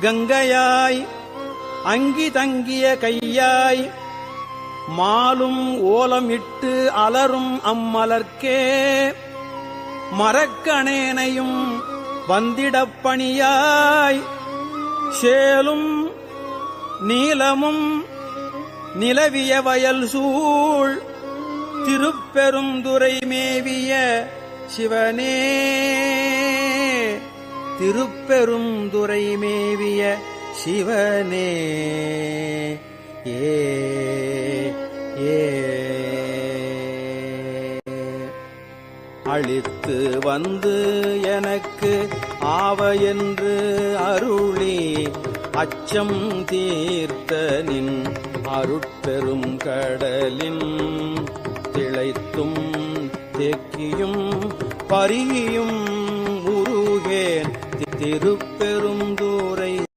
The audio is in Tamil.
கங்கையாய் அங்கி தங்கிய கையாய் மாலும் ஓலமிட்டு அலரும் அம்மலர்க்கே மரக்கணேனையும் வந்திடப்பணியாய் சேலும் நீலமும் நிலவிய வயல் சூழ் திருப்பெருந்துறை மேவிய சிவனே திருப்பெருந்துறை மேவிய சிவனே ஏ அளித்து வந்து எனக்கு ஆவ என்று அருளி அச்சம் தீர்த்த நின் அருட்பெரும் கடலின் திளைத்தும் தேக்கியும் பரியும் உருகேன் திருப்பெருந்துறை